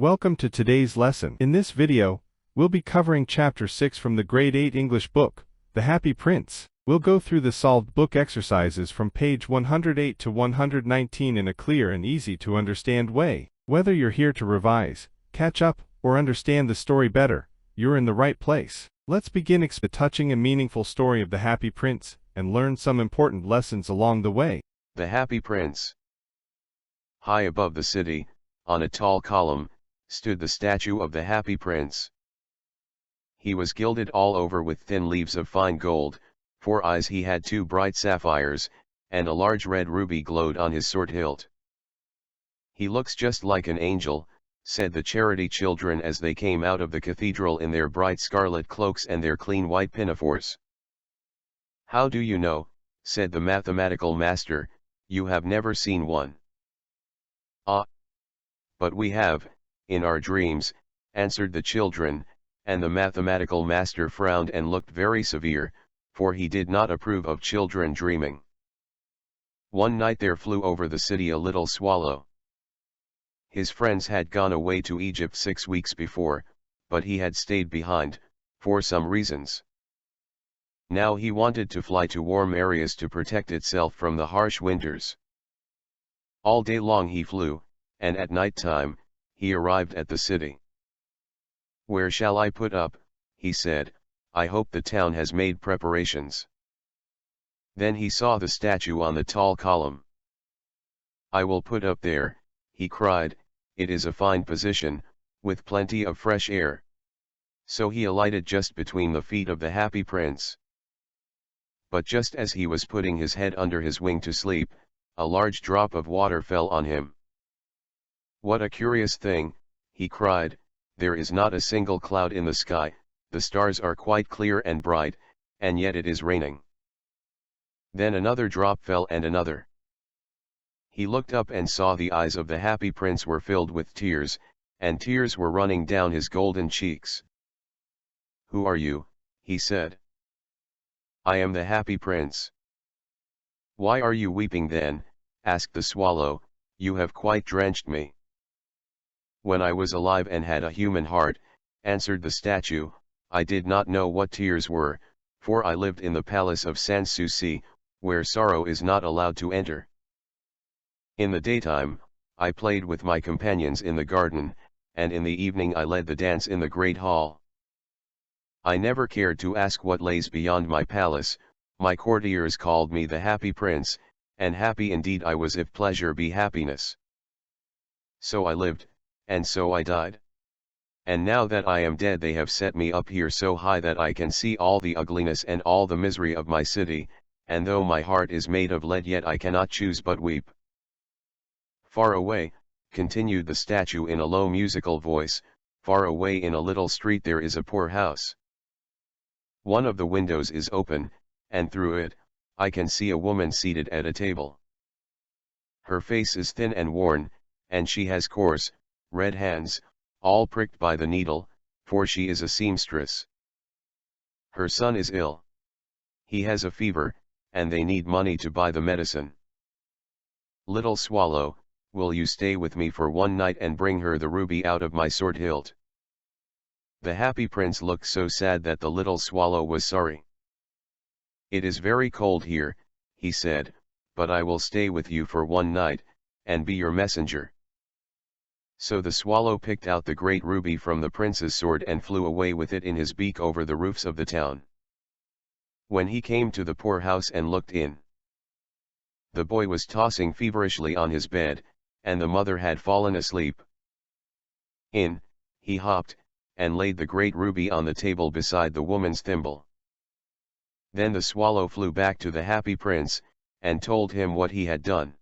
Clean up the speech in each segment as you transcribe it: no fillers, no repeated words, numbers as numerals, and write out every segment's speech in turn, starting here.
Welcome to today's lesson. In this video, we'll be covering Chapter 6 from the Grade 8 English book, The Happy Prince. We'll go through the solved book exercises from page 108 to 119 in a clear and easy-to-understand way. Whether you're here to revise, catch up, or understand the story better, you're in the right place. Let's begin the touching and meaningful story of the Happy Prince, and learn some important lessons along the way. The Happy Prince. High above the city, on a tall column, stood the statue of the Happy Prince. He was gilded all over with thin leaves of fine gold, for eyes he had two bright sapphires, and a large red ruby glowed on his sword hilt. "He looks just like an angel," said the charity children as they came out of the cathedral in their bright scarlet cloaks and their clean white pinafores. "How do you know?" said the mathematical master, "you have never seen one." "Ah! But we have, in our dreams," answered the children, and the mathematical master frowned and looked very severe, for he did not approve of children dreaming. One night there flew over the city a little swallow. His friends had gone away to Egypt 6 weeks before, but he had stayed behind, for some reasons. Now he wanted to fly to warm areas to protect itself from the harsh winters. All day long he flew, and at night time, he arrived at the city. "Where shall I put up?" he said. "I hope the town has made preparations." Then he saw the statue on the tall column. "I will put up there," he cried, "it is a fine position, with plenty of fresh air." So he alighted just between the feet of the Happy Prince. But just as he was putting his head under his wing to sleep, a large drop of water fell on him. "What a curious thing," he cried, "there is not a single cloud in the sky, the stars are quite clear and bright, and yet it is raining." Then another drop fell and another. He looked up and saw the eyes of the Happy Prince were filled with tears, and tears were running down his golden cheeks. "Who are you?" he said. "I am the Happy Prince." "Why are you weeping then?" asked the swallow. "You have quite drenched me." "When I was alive and had a human heart," answered the statue, "I did not know what tears were, for I lived in the palace of Sans-Souci, where sorrow is not allowed to enter. In the daytime, I played with my companions in the garden, and in the evening I led the dance in the great hall. I never cared to ask what lays beyond my palace, my courtiers called me the Happy Prince, and happy indeed I was if pleasure be happiness. So I lived, and so I died. And now that I am dead they have set me up here so high that I can see all the ugliness and all the misery of my city, and though my heart is made of lead yet I cannot choose but weep." "Far away," continued the statue in a low musical voice, "far away in a little street there is a poor house. One of the windows is open, and through it, I can see a woman seated at a table. Her face is thin and worn, and she has coarse, red hands, all pricked by the needle, for she is a seamstress. Her son is ill. He has a fever, and they need money to buy the medicine. Little swallow, will you stay with me for one night and bring her the ruby out of my sword hilt?" The Happy Prince looked so sad that the little swallow was sorry. "It is very cold here," he said, "but I will stay with you for one night, and be your messenger." So the swallow picked out the great ruby from the prince's sword and flew away with it in his beak over the roofs of the town. When he came to the poor house and looked in, the boy was tossing feverishly on his bed, and the mother had fallen asleep. In, he hopped, and laid the great ruby on the table beside the woman's thimble. Then the swallow flew back to the Happy Prince, and told him what he had done.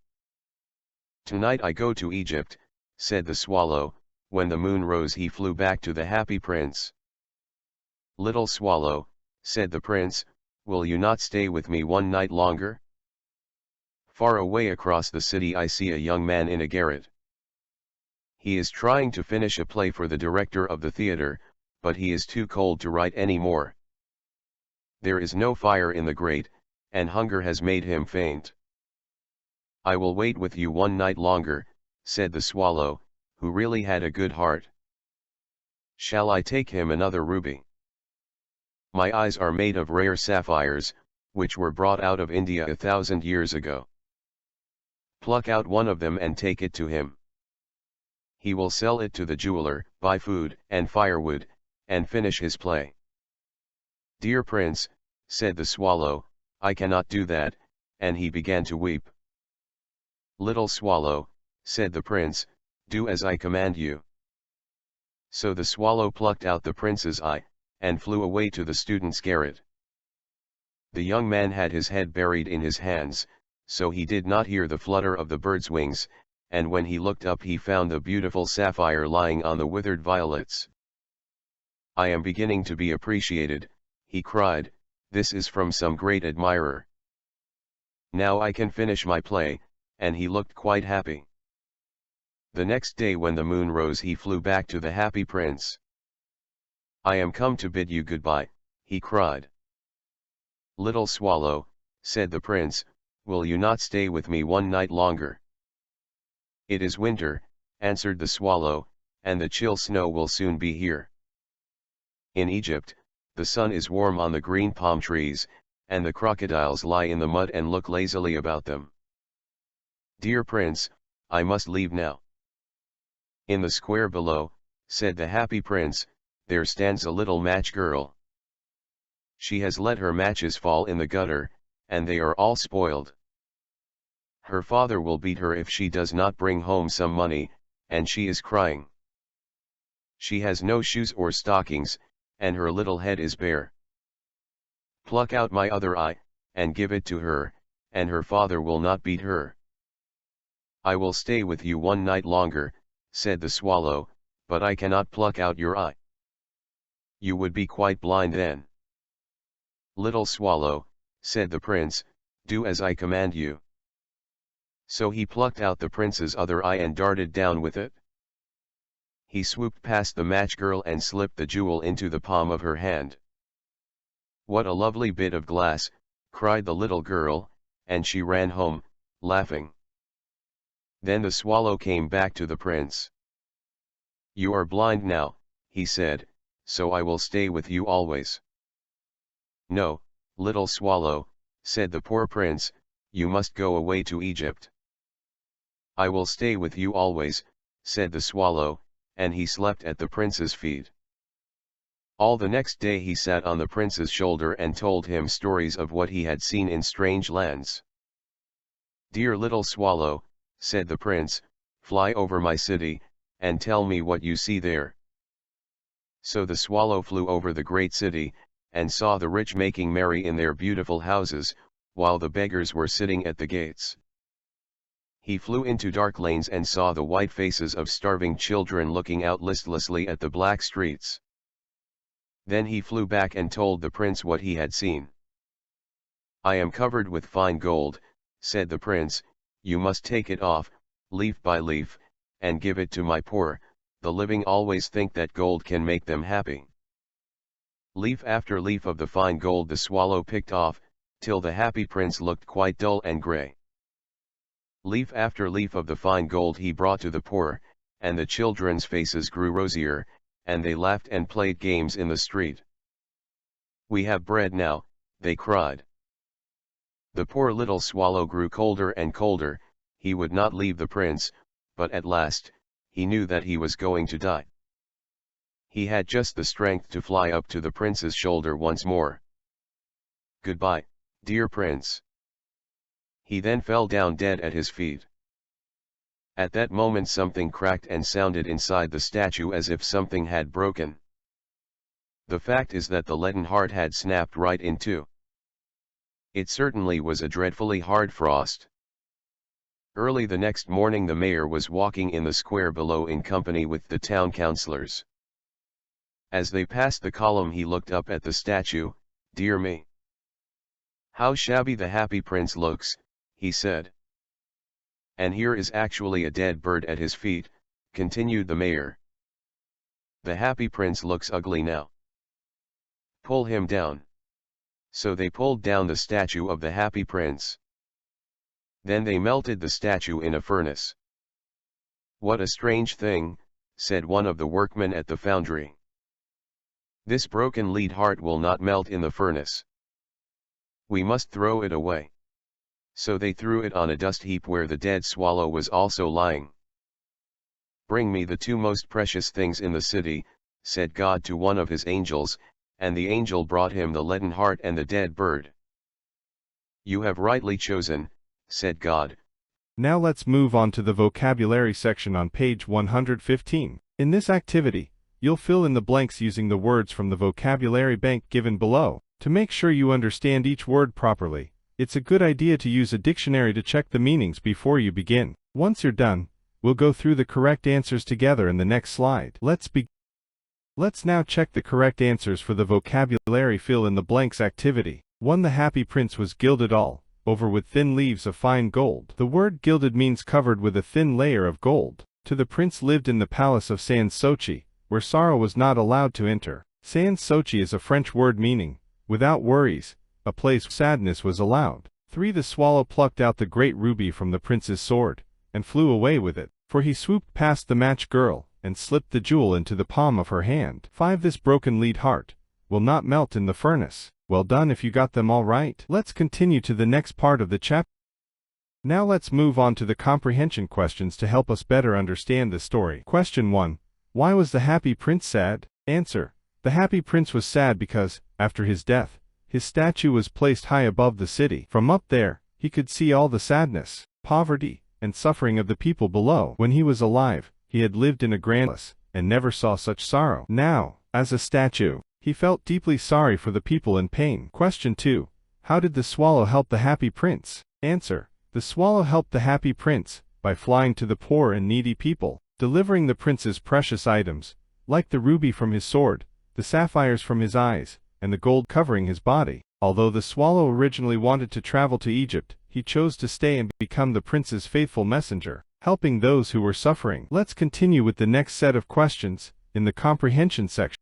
"Tonight I go to Egypt," said the swallow. When the moon rose he flew back to the Happy Prince. "Little swallow," said the prince, "will you not stay with me one night longer? Far away across the city I see a young man in a garret. He is trying to finish a play for the director of the theater, but he is too cold to write any more. There is no fire in the grate, and hunger has made him faint. I will wait with you one night longer," said the swallow, who really had a good heart. Shall I take him another ruby? My eyes are made of rare sapphires, which were brought out of India 1,000 years ago. Pluck out one of them and take it to him. He will sell it to the jeweler, buy food and firewood, and finish his play. Dear Prince, said the swallow, I cannot do that, and he began to weep. Little swallow, said the prince, do as I command you. So the swallow plucked out the prince's eye, and flew away to the student's garret. The young man had his head buried in his hands, so he did not hear the flutter of the bird's wings, and when he looked up he found the beautiful sapphire lying on the withered violets. I am beginning to be appreciated, he cried, this is from some great admirer. Now I can finish my play, and he looked quite happy. The next day when the moon rose he flew back to the happy prince. I am come to bid you goodbye, he cried. Little swallow, said the prince, will you not stay with me one night longer? It is winter, answered the swallow, and the chill snow will soon be here. In Egypt, the sun is warm on the green palm trees, and the crocodiles lie in the mud and look lazily about them. Dear prince, I must leave now. In the square below, said the happy prince, there stands a little match girl. She has let her matches fall in the gutter, and they are all spoiled. Her father will beat her if she does not bring home some money, and she is crying. She has no shoes or stockings, and her little head is bare. Pluck out my other eye, and give it to her, and her father will not beat her. I will stay with you one night longer, said the swallow, but I cannot pluck out your eye. You would be quite blind then. Little swallow, said the prince, do as I command you. So he plucked out the prince's other eye and darted down with it. He swooped past the match girl and slipped the jewel into the palm of her hand. What a lovely bit of glass, cried the little girl, and she ran home, laughing. Then the swallow came back to the prince. You are blind now, he said, so I will stay with you always. No, little swallow, said the poor prince, you must go away to Egypt. I will stay with you always, said the swallow, and he slept at the prince's feet. All the next day he sat on the prince's shoulder and told him stories of what he had seen in strange lands. Dear little swallow, said the prince, fly over my city, and tell me what you see there. So the swallow flew over the great city, and saw the rich making merry in their beautiful houses, while the beggars were sitting at the gates. He flew into dark lanes and saw the white faces of starving children looking out listlessly at the black streets. Then he flew back and told the prince what he had seen. I am covered with fine gold, said the prince, you must take it off, leaf by leaf, and give it to my poor, the living always think that gold can make them happy. Leaf after leaf of the fine gold the swallow picked off, till the happy prince looked quite dull and grey. Leaf after leaf of the fine gold he brought to the poor, and the children's faces grew rosier, and they laughed and played games in the street. We have bread now, they cried. The poor little swallow grew colder and colder, he would not leave the prince, but at last, he knew that he was going to die. He had just the strength to fly up to the prince's shoulder once more. Goodbye, dear prince. He then fell down dead at his feet. At that moment something cracked and sounded inside the statue as if something had broken. The fact is that the leaden heart had snapped right in two. It certainly was a dreadfully hard frost. Early the next morning the mayor was walking in the square below in company with the town councillors. As they passed the column he looked up at the statue. Dear me! How shabby the happy prince looks, he said. And here is actually a dead bird at his feet, continued the mayor. The happy prince looks ugly now. Pull him down. So they pulled down the statue of the happy prince. Then they melted the statue in a furnace. "What a strange thing," said one of the workmen at the foundry. "This broken lead heart will not melt in the furnace. We must throw it away." So they threw it on a dust heap where the dead swallow was also lying. "Bring me the two most precious things in the city," said God to one of his angels, and the angel brought him the leaden heart and the dead bird. "You have rightly chosen," said God. Now let's move on to the vocabulary section on page 115. In this activity, you'll fill in the blanks using the words from the vocabulary bank given below. To make sure you understand each word properly, it's a good idea to use a dictionary to check the meanings before you begin. Once you're done, we'll go through the correct answers together in the next slide. Let's now check the correct answers for the vocabulary fill in the blanks activity. 1. The happy prince was gilded all over with thin leaves of fine gold. The word gilded means covered with a thin layer of gold. 2. The prince lived in the palace of Sans Souci, where sorrow was not allowed to enter. Sans Souci is a French word meaning without worries, a place where sadness was allowed. 3. The swallow plucked out the great ruby from the prince's sword, and flew away with it, for he swooped past the match girl, and slipped the jewel into the palm of her hand. 5. This broken lead heart will not melt in the furnace. Well done if you got them all right. Let's continue to the next part of the chapter. Now let's move on to the comprehension questions to help us better understand the story. Question 1. Why was the happy prince sad? Answer. The happy prince was sad because, after his death, his statue was placed high above the city. From up there, he could see all the sadness, poverty, and suffering of the people below. When he was alive, he had lived in a grand palace, and never saw such sorrow. Now, as a statue, he felt deeply sorry for the people in pain. Question 2. How did the swallow help the happy prince? Answer. The swallow helped the happy prince by flying to the poor and needy people, delivering the prince's precious items, like the ruby from his sword, the sapphires from his eyes, and the gold covering his body. Although the swallow originally wanted to travel to Egypt, he chose to stay and become the prince's faithful messenger, helping those who were suffering. Let's continue with the next set of questions in the comprehension section.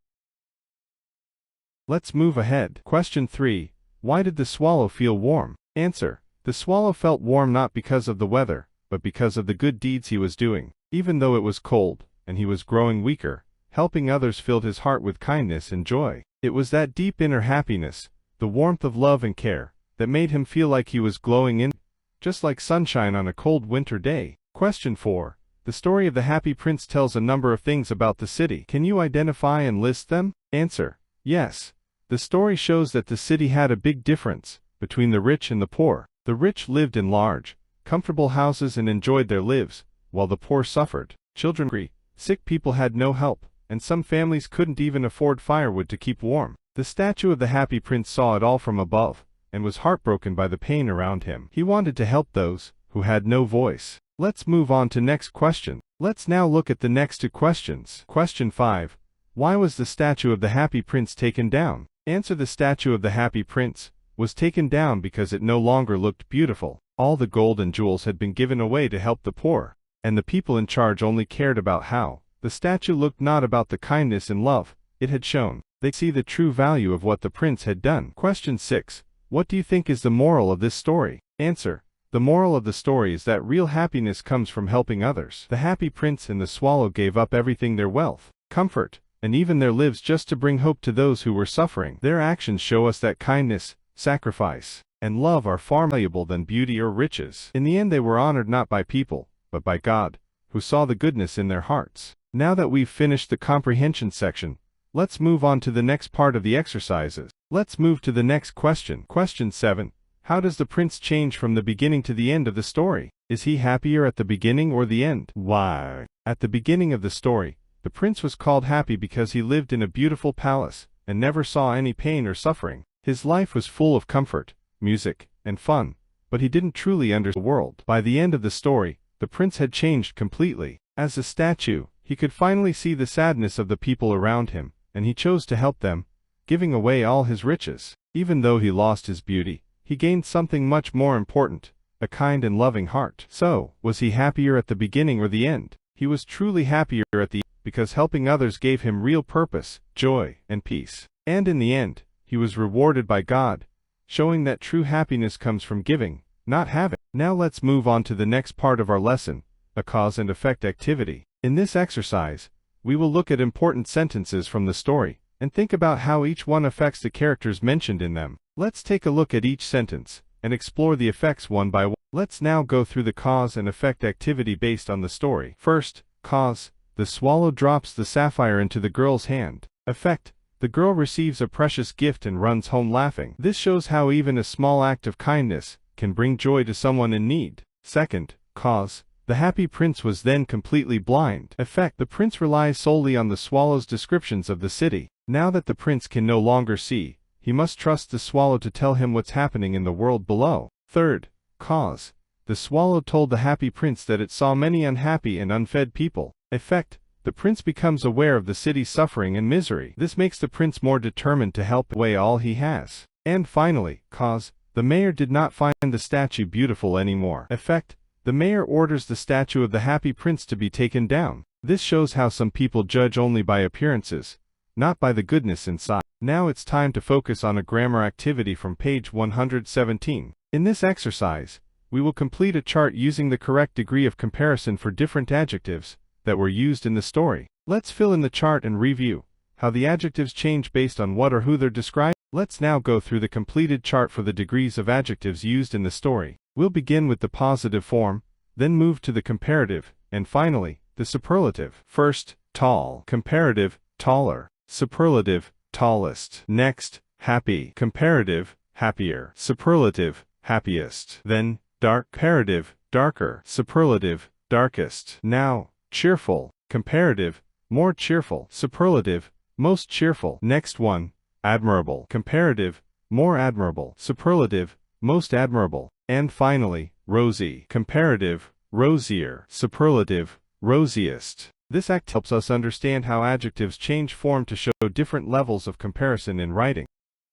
Let's move ahead. Question 3. Why did the swallow feel warm? Answer. The swallow felt warm not because of the weather, but because of the good deeds he was doing. Even though it was cold, and he was growing weaker, helping others filled his heart with kindness and joy. It was that deep inner happiness, the warmth of love and care, that made him feel like he was glowing in, just like sunshine on a cold winter day. Question 4. The story of the happy prince tells a number of things about the city. Can you identify and list them? Answer. Yes. The story shows that the city had a big difference between the rich and the poor. The rich lived in large, comfortable houses and enjoyed their lives, while the poor suffered. Children were hungry, sick people had no help, and some families couldn't even afford firewood to keep warm. The statue of the happy prince saw it all from above, and was heartbroken by the pain around him. He wanted to help those who had no voice. Let's move on to next question. Let's now look at the next two questions. Question 5. Why was the statue of the happy prince taken down? Answer. The statue of the happy prince was taken down because it no longer looked beautiful. All the gold and jewels had been given away to help the poor, and the people in charge only cared about how the statue looked, not about the kindness and love it had shown. They see the true value of what the prince had done. Question 6. What do you think is the moral of this story? Answer. The moral of the story is that real happiness comes from helping others. The happy prince and the swallow gave up everything, their wealth, comfort, and even their lives, just to bring hope to those who were suffering. Their actions show us that kindness, sacrifice, and love are far more valuable than beauty or riches. In the end, they were honored not by people, but by God, who saw the goodness in their hearts. Now that we've finished the comprehension section, let's move on to the next part of the exercises. Let's move to the next question. Question 7. How does the prince change from the beginning to the end of the story? Is he happier at the beginning or the end? Why? At the beginning of the story, the prince was called happy because he lived in a beautiful palace and never saw any pain or suffering. His life was full of comfort, music, and fun, but he didn't truly understand the world. By the end of the story, the prince had changed completely. As a statue, he could finally see the sadness of the people around him, and he chose to help them, giving away all his riches. Even though he lost his beauty, he gained something much more important, a kind and loving heart. So, was he happier at the beginning or the end? He was truly happier at the end, because helping others gave him real purpose, joy, and peace. And in the end, he was rewarded by God, showing that true happiness comes from giving, not having. Now let's move on to the next part of our lesson, a cause and effect activity. In this exercise, we will look at important sentences from the story and think about how each one affects the characters mentioned in them. Let's take a look at each sentence and explore the effects one by one. Let's now go through the cause and effect activity based on the story. First, cause. The swallow drops the sapphire into the girl's hand. Effect. The girl receives a precious gift and runs home laughing. This shows how even a small act of kindness can bring joy to someone in need. Second, cause. The happy prince was then completely blind. Effect. The prince relies solely on the swallow's descriptions of the city. Now that the prince can no longer see, he must trust the swallow to tell him what's happening in the world below. Third, cause. The swallow told the happy prince that it saw many unhappy and unfed people. Effect. The prince becomes aware of the city's suffering and misery. This makes the prince more determined to help away all he has. And finally, cause. The mayor did not find the statue beautiful anymore. Effect. The mayor orders the statue of the happy prince to be taken down. This shows how some people judge only by appearances, not by the goodness inside. Now it's time to focus on a grammar activity from page 117. In this exercise, we will complete a chart using the correct degree of comparison for different adjectives that were used in the story. Let's fill in the chart and review how the adjectives change based on what or who they're described. Let's now go through the completed chart for the degrees of adjectives used in the story. We'll begin with the positive form, then move to the comparative, and finally, the superlative. First, tall. Comparative, taller. Superlative, tallest. Next, happy. Comparative, happier. Superlative, happiest. Then, dark. Comparative, darker. Superlative, darkest. Now, cheerful. Comparative, more cheerful. Superlative, most cheerful. Next one, admirable. Comparative, more admirable. Superlative, most admirable. And finally, rosy. Comparative, rosier. Superlative, rosiest. This act helps us understand how adjectives change form to show different levels of comparison in writing.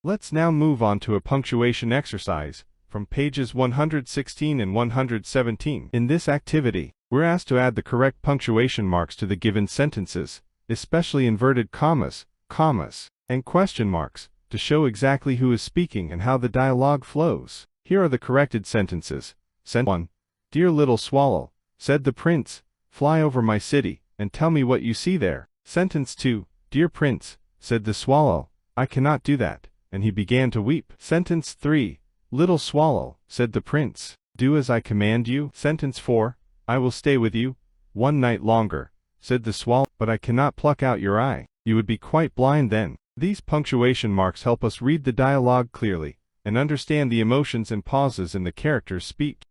Let's now move on to a punctuation exercise from pages 116 and 117. In this activity, we're asked to add the correct punctuation marks to the given sentences, especially inverted commas, and question marks, to show exactly who is speaking and how the dialogue flows. Here are the corrected sentences. Sentence 1. Dear little swallow, said the prince, fly over my city, and tell me what you see there. Sentence 2. Dear prince, said the swallow, I cannot do that, and he began to weep. Sentence 3. Little swallow, said the prince, do as I command you. Sentence 4. I will stay with you 1 night longer, said the swallow, but I cannot pluck out your eye. You would be quite blind then. These punctuation marks help us read the dialogue clearly and understand the emotions and pauses in the character's speech.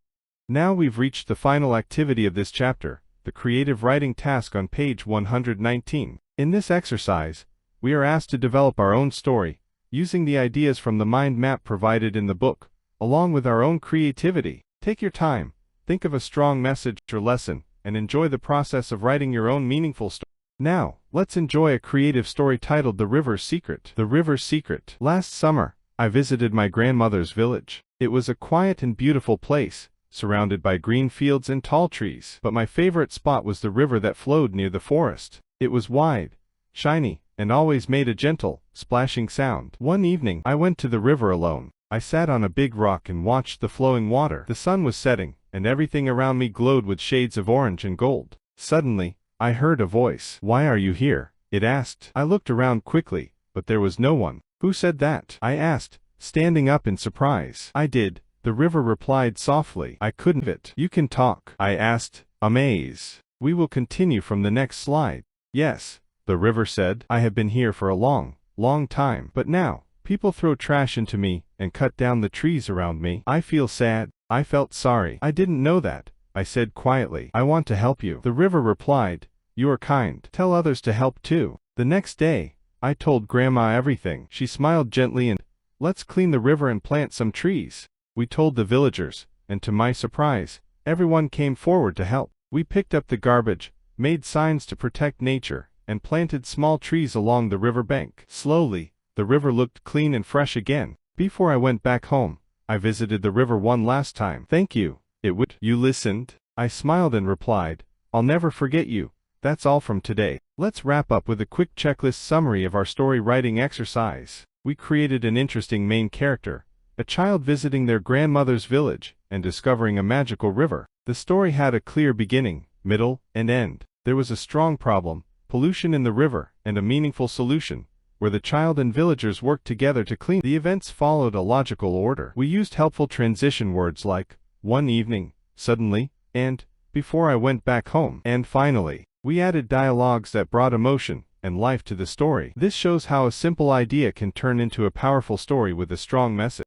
Now we've reached the final activity of this chapter, the creative writing task on page 119. In this exercise, we are asked to develop our own story, using the ideas from the mind map provided in the book, along with our own creativity. Take your time, think of a strong message or lesson, and enjoy the process of writing your own meaningful story. Now, let's enjoy a creative story titled The River's Secret. The River's Secret. Last summer, I visited my grandmother's village. It was a quiet and beautiful place, surrounded by green fields and tall trees. But my favorite spot was the river that flowed near the forest. It was wide, shiny, and always made a gentle, splashing sound. One evening, I went to the river alone. I sat on a big rock and watched the flowing water. The sun was setting, and everything around me glowed with shades of orange and gold. Suddenly, I heard a voice. Why are you here? It asked. I looked around quickly, but there was no one. Who said that? I asked, standing up in surprise. I did, the river replied softly. I couldn't it. You can talk? I asked, amazed. We will continue from the next slide. Yes, the river said. I have been here for a long, long time. But now, people throw trash into me and cut down the trees around me. I feel sad. I felt sorry. I didn't know that, I said quietly. I want to help you. The river replied, you are kind. Tell others to help too. The next day, I told Grandma everything. She smiled gently and, let's clean the river and plant some trees. We told the villagers, and to my surprise, everyone came forward to help. We picked up the garbage, made signs to protect nature, and planted small trees along the river bank. Slowly, the river looked clean and fresh again. Before I went back home, I visited the river one last time. Thank you, it would. You listened? I smiled and replied, I'll never forget you. That's all from today. Let's wrap up with a quick checklist summary of our story writing exercise. We created an interesting main character, a child visiting their grandmother's village and discovering a magical river. The story had a clear beginning, middle, and end. There was a strong problem, pollution in the river, and a meaningful solution, where the child and villagers worked together to clean. The events followed a logical order. We used helpful transition words like, one evening, suddenly, and, before I went back home. And finally, we added dialogues that brought emotion and life to the story. This shows how a simple idea can turn into a powerful story with a strong message.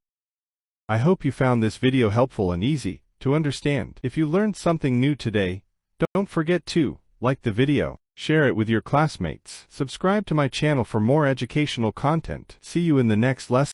I hope you found this video helpful and easy to understand. If you learned something new today, don't forget to like the video, share it with your classmates, subscribe to my channel for more educational content. See you in the next lesson.